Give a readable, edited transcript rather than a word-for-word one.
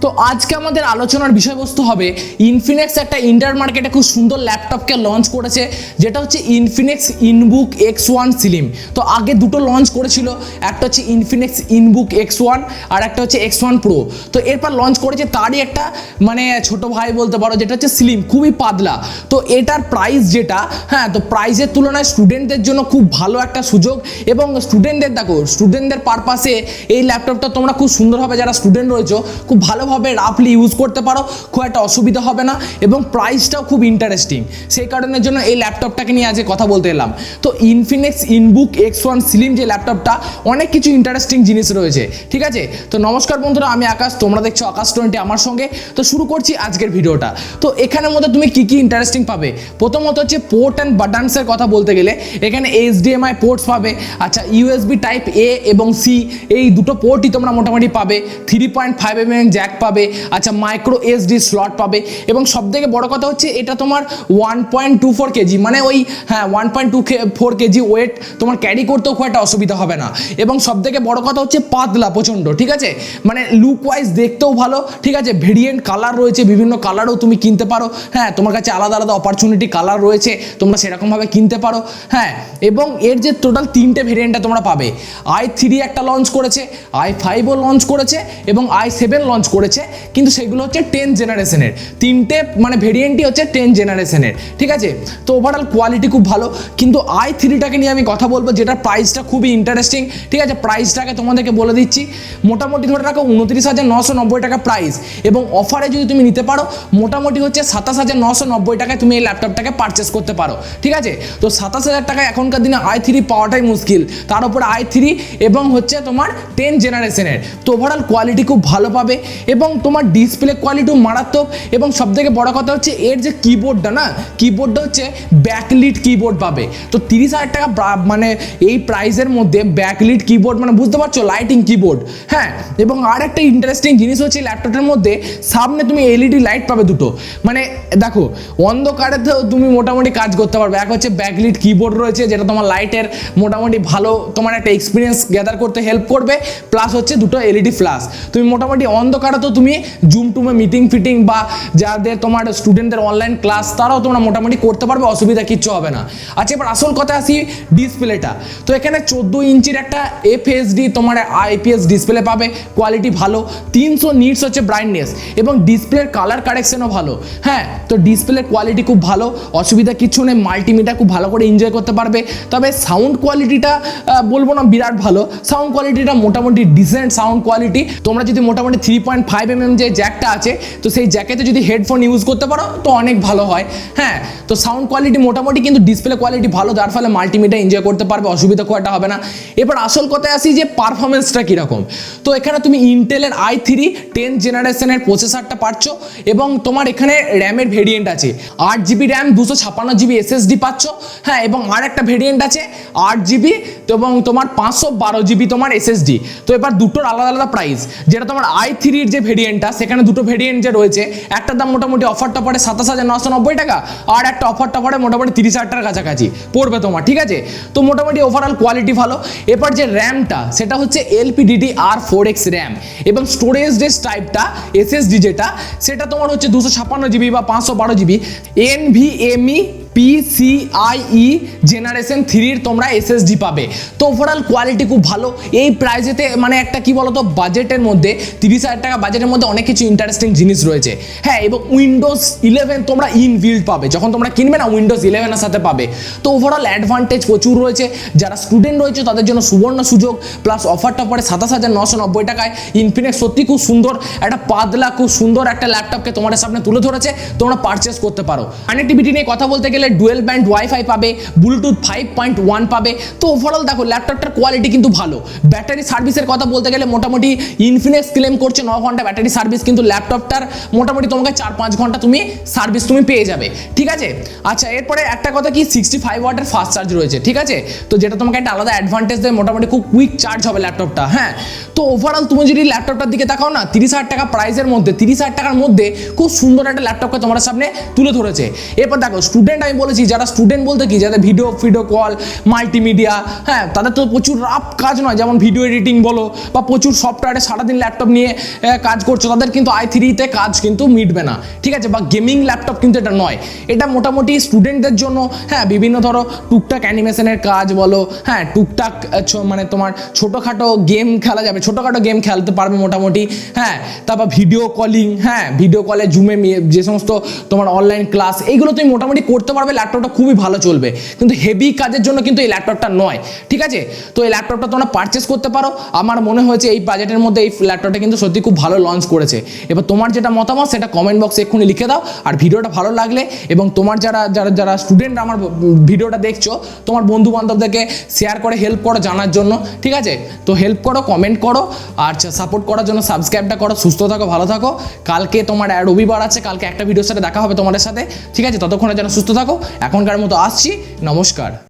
তো আজকে আমাদের আলোচনার বিষয়বস্তু হবে ইনফিনিক্স একটা ইন্টার মার্কেটে খুব সুন্দর ল্যাপটপকে লঞ্চ করেছে, যেটা হচ্ছে ইনফিনিক্স ইনবুক X1 স্লিম। তো আগে দুটো লঞ্চ করেছিল, একটা হচ্ছে ইনফিনিক্স ইনবুক X1 আর একটা হচ্ছে X1 প্রো। তো এরপর লঞ্চ করেছে তারই একটা মানে ছোট ভাই বলতে পারো, যেটা হচ্ছে স্লিম, খুবই পাতলা। তো এটার প্রাইস যেটা, হ্যাঁ, তো প্রাইসের তুলনায় স্টুডেন্টদের জন্য খুব ভালো একটা সুযোগ। এবং স্টুডেন্টদের দেখো, স্টুডেন্টদের পারপাসে এই ল্যাপটপটা তোমরা খুব সুন্দরভাবে, যারা স্টুডেন্ট রয়েছে, খুব ভালোভাবে রাফলি ইউজ করতে পারো, খুব একটা অসুবিধা হবে না। এবং প্রাইসটাও খুব ইন্টারেস্টিং, সেই কারণের জন্য এই ল্যাপটপটাকে নিয়ে আজকে কথা বলতে এলাম। তো ইনফিনিক্স ইনবুক X1 স্লিম যে ল্যাপটপটা, অনেক কিছু ইন্টারেস্টিং জিনিস রয়েছে, ঠিক আছে। তো নমস্কার বন্ধুরা, আমি আকাশ, তোমরা দেখছো আকাশ 20 আমার সঙ্গে। তো শুরু করছি আজকের ভিডিওটা। তো এখানের মধ্যে তুমি কি কি ইন্টারেস্টিং পাবে, প্রথমত হচ্ছে পোর্ট অ্যান্ড বাটনসের কথা বলতে গেলে এখানে HDMI পোর্টস পাবে। আচ্ছা, USB টাইপ A এবং C এই দুটো পোর্টই তোমরা মোটামুটি পাবে। 3.5mm জ্যাক পাবে। আচ্ছা, মাইক্রো SD স্লট পাবে। এবং সবথেকে বড় কথা হচ্ছে এটা তোমার 1.24 কেজি, মানে ওই, হ্যাঁ, 1.24 কেজি ওয়েট তোমার ক্যারি করতেও খুব একটা অসুবিধা হবে না। এবং সবথেকে বড় কথা হচ্ছে পাতলা প্রচণ্ড, ঠিক আছে। মানে লুক ওয়াইজ দেখতেও ভালো, ঠিক আছে। ভেরিয়েন্ট কালার রয়েছে, বিভিন্ন কালারও তুমি কিনতে পারো, হ্যাঁ, তোমার কাছে আলাদা আলাদা অপরচুনিটি কালার রয়েছে, তোমরা সেরকমভাবে কিনতে পারো, হ্যাঁ। এবং এর যে টোটাল 3টে ভেরিয়েন্টটা তোমরা পাবে, i3 একটা লঞ্চ করেছে, i5ও লঞ্চ করেছে এবং i7 লঞ্চ করেছে, কিন্তু সেগুলো হচ্ছে 10 জেনারেশনের। 3টে মানে ভেরিয়েন্টই হচ্ছে 10 জেনারেশনের, ঠিক আছে। তো ওভারঅল কোয়ালিটি খুব ভালো। কিন্তু i3টাকে নিয়ে আমি কথা বলবো, যেটার প্রাইসটা খুবই ইন্টারেস্টিং, ঠিক আছে। প্রাইসটাকে তোমাদেরকে বলে দিচ্ছি, মোটামুটি ধরে রাখো 29,990 টাকা প্রাইস। এবং অফারে যদি তুমি নিতে পারো, মোটামুটি হচ্ছে 27,990 টাকায় তুমি এই ল্যাপটপটাকে পারচেস করতে পারো, ঠিক আছে। তো 27,000 টাকায় এখনকার দিনে i3 পাওয়াটাই মুশকিল, তার উপরে i3 এবং হচ্ছে তোমার 10 জেনারেশনের। তো ওভারঅল কোয়ালিটি খুব ভালো পাবে এবং তোমার ডিসপ্লে কোয়ালিটিও মারাত্মক। এবং সবথেকে বড় কথা হচ্ছে এর যে কিবোর্ডটা, না, কিবোর্ডটা হচ্ছে ব্যাকলিট কিবোর্ড পাবে। তো 30,000 টাকা মানে এই প্রাইসের মধ্যে ব্যাকলিট কিবোর্ড, মানে বুঝতে পারছো, লাইটিং কিবোর্ড, হ্যাঁ। এবং আর একটা ইন্টারেস্টিং জিনিস হচ্ছে ল্যাপটপটার মধ্যে সামনে তুমি LED লাইট পাবে দুটো। মানে দেখো, অন্ধকারে তো তুমি মোটামুটি কাজ করতে পারবে। এক হচ্ছে ব্যাকলিট কিবোর্ড রয়েছে, যেটা তোমার লাইটের মোটামুটি ভালো তোমার একটা এক্সপিরিয়েন্স গ্যাদার করতে হেল্প করবে, প্লাস হচ্ছে দুটো LED ফ্ল্যাশ। তুমি মোটামুটি অন্ধকারে তো তুমি জুম টুমে মিটিং ফিটিং বা যাদের তোমার স্টুডেন্টদের অনলাইন ক্লাস, তারাও তোমরা মোটামুটি করতে পারবে, অসুবিধা কিচ্ছু হবে না। আচ্ছা, এবার আসল কথা আসি ডিসপ্লেটা। তো এখানে 14 ইঞ্চির একটা FHD তোমার IPS ডিসপ্লে পাবে, কোয়ালিটি ভালো। 300 নিটস হচ্ছে ব্রাইটনেস এবং ডিসপ্লের কালার কারেকশনও ভালো, হ্যাঁ। তো ডিসপ্লের কোয়ালিটি খুব ভালো, অসুবিধা কিছু নেই। মাল্টিমিডিয়া খুব ভালো করে এনজয় করতে পারবে। তবে সাউন্ড কোয়ালিটিটা বলবো না বিরাট ভালো, সাউন্ড কোয়ালিটিটা মোটামুটি ডিসেন্ট সাউন্ড কোয়ালিটি। তোমরা যদি মোটামুটি 3.5mm যে জ্যাকটা আছে, তো সেই জ্যাকেতে যদি হেডফোন ইউজ করতে পারো তো অনেক ভালো হয়, হ্যাঁ। তো সাউন্ড কোয়ালিটি মোটামুটি, কিন্তু ডিসপ্লে কোয়ালিটি ভালো, যার ফলে মাল্টিমিডিয়া এনজয় করতে পারবে, অসুবিধা খুব একটা হবে না। এবার আসল কথায় আসি যে পারফরমেন্সটা কীরকম। তো এখানে তুমি ইন্টেলের i3 10 জেনারেশনের প্রসেসরটা পাচ্ছ এবং তোমার এখানে র্যামের ভেরিয়েন্ট আছে 8GB র্যাম, 256GB SSD পাচ্ছ, হ্যাঁ। এবং আর একটা ভেরিয়েন্ট আছে 8GB এবং তোমার 512GB তোমার SSD। তো এবার দুটোর আলাদা আলাদা প্রাইস। যেটা তোমার i3-র যে ভেরিয়েন্টটা, সেখানে দুটো ভেরিয়েন্ট যে রয়েছে, একটা দাম মোটামুটি অফারটা পড়ে 27,990 টাকা, আর একটা অফারটা পড়ে মোটামুটি 30,000 টাকার কাছাকাছি পড়বে তোমার, ঠিক আছে। তো মোটামুটি ওভারঅল কোয়ালিটি ভালো। এবার যে র্যামটা, সেটা হচ্ছে LPDDR4X র্যাম এবং স্টোরেজ ডেস টাইপটা SSD যেটা, সেটা তোমার হচ্ছে 256GB বা 512GB NVMe PCIe জেনারেশন 3-র তোমরা SSD পাবে। তো ওভারঅল কোয়ালিটি খুব ভালো এই প্রাইসেতে। মানে একটা কি বলতো, বাজেটের মধ্যে 30,000 টাকা বাজেটের মধ্যে অনেক কিছু ইন্টারেস্টিং জিনিস রয়েছে, হ্যাঁ। এবং Windows 11 তোমরা ইনবিল্ড পাবে, যখন তোমরা কিনবে না Windows 11-এর সাথে পাবে। তো ওভারঅল অ্যাডভান্টেজ প্রচুর রয়েছে। যারা স্টুডেন্ট রয়েছে তাদের জন্য সুবর্ণ সুযোগ, প্লাস অফারটা পড়ে 27,990 টাকায়। ইনফিনিক্স সত্যি খুব সুন্দর একটা পাতলা, খুব সুন্দর একটা ল্যাপটপকে তোমাদের সামনে তুলে ধরেছে, তোমরা পারচেস করতে পারো। কানেক্টিভিটি নিয়ে কথা বলতে গেলে ডুয়েল ব্যান্ড ওয়াইফাই পাবে, ব্লুটুথ 5.1 পাবে। তো ওভারঅল দেখো ল্যাপটপটার কোয়ালিটি কিন্তু ভালো। ব্যাটারি সার্ভিসের কথা বলতে গেলে মোটামুটি ইনফিনিক্স ক্লেম করছে 9 ঘন্টা ব্যাটারি সার্ভিস, কিন্তু ল্যাপটপটার মোটামুটি তোমাকে 4-5 ঘন্টা তুমি সার্ভিস তুমি পেয়ে যাবে, ঠিক আছে। আচ্ছা, এরপরে একটা কথা কি, 65 ওয়াটের ফাস্ট চার্জ রয়েছে, ঠিক আছে। তো যেটা তোমাকে একটা আলাদা অ্যাডভান্টেজ দেয়, মোটামুটি খুব কুইক চার্জ হবে ল্যাপটপটা, হ্যাঁ। তো ওভারঅল তুমি যদি ল্যাপটপটার দিকে তাকাও না, 30,000 টাকা প্রাইসের মধ্যে, 30,000 টাকার মধ্যে খুব সুন্দর একটা ল্যাপটপকে তোমার সামনে তুলে ধরেছে। এরপর দেখো স্টুডেন্ট, আমি বলেছি যারা স্টুডেন্ট বলতে কি, যাদের ভিডিও কল, মাল্টিমিডিয়া, হ্যাঁ তাদের তো প্রচুর রাফ কাজ নয়, যেমন ভিডিও এডিটিং বলো বা প্রচুর সফটওয়্যারে সারাদিন ল্যাপটপ নিয়ে কাজ করছো, তাদের কিন্তু i3-তে কাজ কিন্তু মিটবে না, ঠিক আছে। বা গেমিং ল্যাপটপ কিন্তু এটা নয়, এটা মোটামুটি স্টুডেন্টদের জন্য, হ্যাঁ বিভিন্ন ধরো টুকটাক অ্যানিমেশনের কাজ বলো, হ্যাঁ টুকটাক মানে তোমার ছোটোখাটো গেম খেলা যাবে, ছোটোখাটো গেম খেলতে পারবে মোটামুটি, হ্যাঁ তারপর ভিডিও কলিং, হ্যাঁ ভিডিও কলে জুমে যে সমস্ত তোমার অনলাইন ক্লাস, এইগুলো তুমি মোটামুটি করতে পারবে, ল্যাপটপটা খুবই ভালো চলবে। কিন্তু হেভি কাজের জন্য কিন্তু এই ল্যাপটপটা নয়, ঠিক আছে। তো এই ল্যাপটপটা তোমরা পারচেস করতে পারো, আমার মনে হয়েছে এই বাজেটের মধ্যে এই ল্যাপটপটা কিন্তু সত্যি খুব ভালো লঞ্চ করেছে। এবার তোমার যেটা মতামত সেটা কমেন্ট বক্সে এক্ষুনি লিখে দাও। আর ভিডিওটা ভালো লাগলে এবং তোমার যারা স্টুডেন্ট আমার ভিডিওটা দেখছো, তোমার বন্ধু বান্ধবদেরকে শেয়ার করে হেল্প করো জানার জন্য, ঠিক আছে। তো হেল্প করো, কমেন্ট করো, আর সাপোর্ট করার জন্য সাবস্ক্রাইবটা করো। সুস্থ থাকো, ভালো থাকো। কালকে তোমার রবিবার আছে, কালকে একটা ভিডিওর সাথে দেখা হবে তোমাদের সাথে, ঠিক আছে। ততক্ষণে যেন সুস্থ থাকো। এখনকার মতো আসছি, নমস্কার।